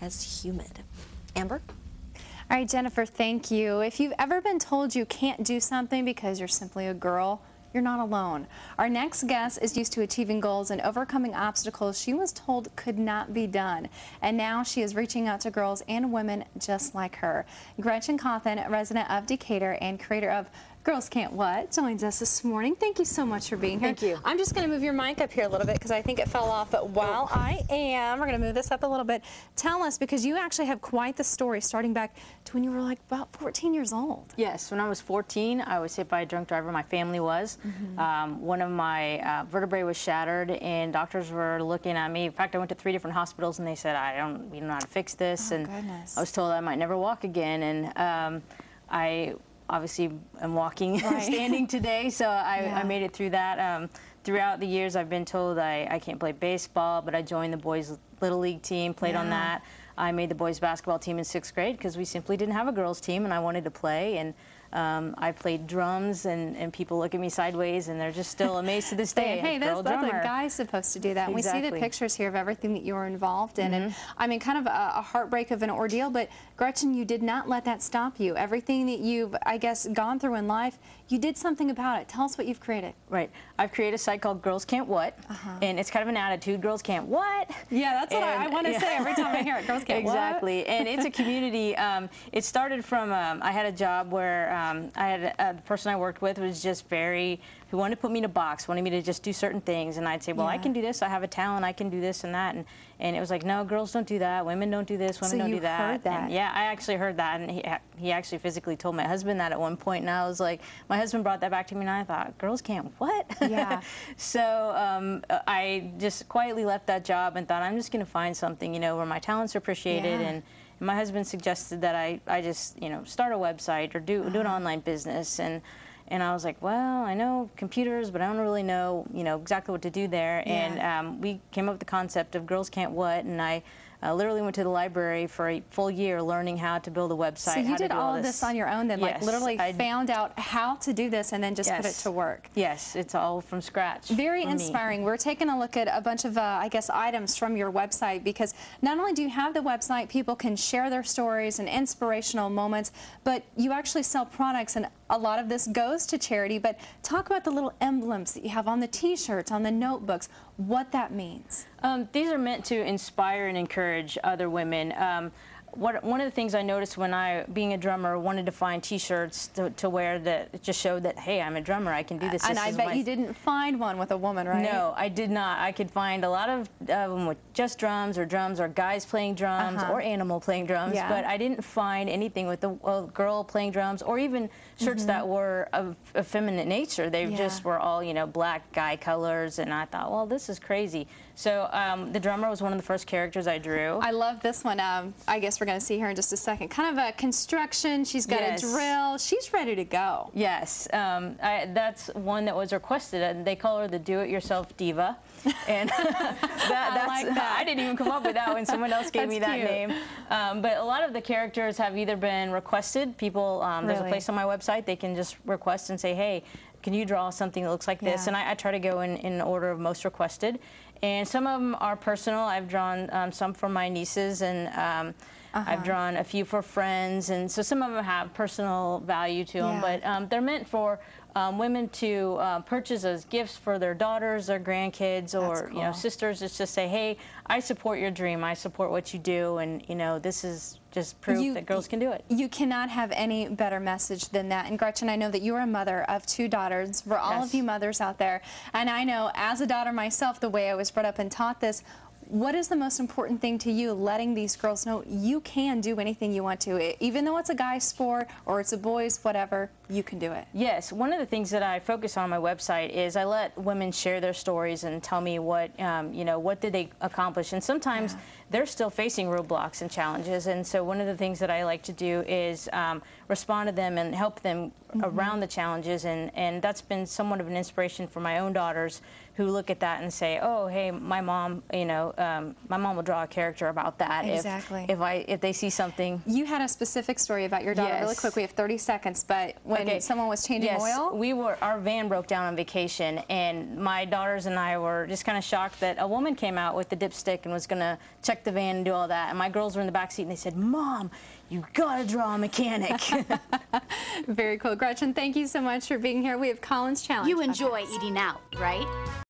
as humid. Amber? All right, Jennifer, thank you. If you've ever been told you can't do something because you're simply a girl, you're not alone. Our next guest is used to achieving goals and overcoming obstacles she was told could not be done. And now she is reaching out to girls and women just like her. Gretchen Cawthon, resident of Decatur and creator of Girls Can't What, joins us this morning. Thank you so much for being here. Thank you. I'm just going to move your mic up here a little bit because I think it fell off, but while we're going to move this up a little bit, tell us, because you actually have quite the story starting back to when you were like about 14 years old. Yes, when I was 14, I was hit by a drunk driver. My family was. One of my vertebrae was shattered, and doctors were looking at me. In fact, I went to 3 different hospitals, and they said, we don't know how to fix this. Oh, goodness. I was told I might never walk again, and I obviously am walking, standing today, so I made it through that. Throughout the years, I've been told I can't play baseball, but I joined the boys' Little League team, played on that. I made the boys' basketball team in 6th grade because we simply didn't have a girls' team, and I wanted to play. And I played drums, and people look at me sideways, and they're just still amazed to this day. Hey, that's a guy's supposed to do that. Exactly. We see the pictures here of everything that you were involved in, and I mean, kind of a heartbreak of an ordeal, but Gretchen, you did not let that stop you. Everything that you've, I guess, gone through in life, you did something about it. Tell us what you've created. Right. I've created a site called Girls Can't What, and it's kind of an attitude, Girls Can't What? Yeah, that's what I want to say every time I hear it, Girls Can't What. Exactly, and it's a community. It started from, I had a job where I had the person I worked with was just who wanted to put me in a box, wanted me to just do certain things, and I'd say, well, I can do this, I have a talent, I can do this and that, and it was like, no, girls don't do that, women don't do this, women don't do that. So you heard that? And yeah, I actually heard that, and he actually physically told my husband that at one point, and I was like, my husband brought that back to me, and I thought, girls can't what? Yeah. So I just quietly left that job and thought, I'm just going to find something, you know, where my talents are appreciated, and my husband suggested that I just, you know, start a website or do an online business, and I was like, well, I know computers, but I don't really know, you know, exactly what to do there. And we came up with the concept of Girls Can't What, and I literally went to the library for a full year learning how to build a website. So you did all of this on your own then, like literally found out how to do this and then just put it to work. Yes, it's all from scratch. Very inspiring. We're taking a look at a bunch of, I guess, items from your website, because not only do you have the website, people can share their stories and inspirational moments, but you actually sell products, and a lot of this goes to charity. But talk about the little emblems that you have on the t-shirts, on the notebooks, what that means. These are meant to inspire and encourage other women. One of the things I noticed when being a drummer, wanted to find T-shirts to wear that just showed that, hey, I'm a drummer, I can do this. And I bet you didn't find one with a woman, right? No, I did not. I could find a lot of them with just drums or guys playing drums or animal playing drums, but I didn't find anything with a girl playing drums, or even shirts that were of feminine nature. They just were all, you know, black guy colors, and I thought, well, this is crazy. So the drummer was one of the first characters I drew. I love this one. I guess we're going to see her in just a second. Kind of a construction. She's got a drill. She's ready to go. Yes. That's one that was requested, and they call her the do-it-yourself diva. And I didn't even come up with that one. Someone else gave me that name. But a lot of the characters have either been requested. People, there's a place on my website they can just request and say, hey, can you draw something that looks like this? And I try to go in order of most requested. And some of them are personal. I've drawn some for my nieces, and I've drawn a few for friends, and so some of them have personal value to them, but they're meant for women to purchase as gifts for their daughters, their grandkids, or you know, sisters. It's just say, hey, I support your dream, I support what you do, and you know, this is just proof that girls can do it. You cannot have any better message than that. And Gretchen, I know that you're a mother of 2 daughters. For all of you mothers out there, and I know as a daughter myself, the way I was brought up and taught this, what is the most important thing to you, letting these girls know you can do anything you want to? Even though it's a guy's sport or it's a boy's, whatever, you can do it. Yes. One of the things that I focus on my website is I let women share their stories and tell me what, you know, what did they accomplish. And sometimes they're still facing roadblocks and challenges. And so one of the things that I like to do is respond to them and help them around the challenges. And that's been somewhat of an inspiration for my own daughters, who look at that and say, oh, hey, my mom, you know, my mom will draw a character about that. Exactly. If they see something. You had a specific story about your daughter. Yes. Really quick, we have 30 seconds, but when someone was changing oil? Our van broke down on vacation, and my daughters and I were just kind of shocked that a woman came out with the dipstick and was going to check the van and do all that. And my girls were in the back seat, and they said, Mom, you gotta draw a mechanic. Very cool. Gretchen, thank you so much for being here. We have Colin's challenge. You enjoy eating out, right?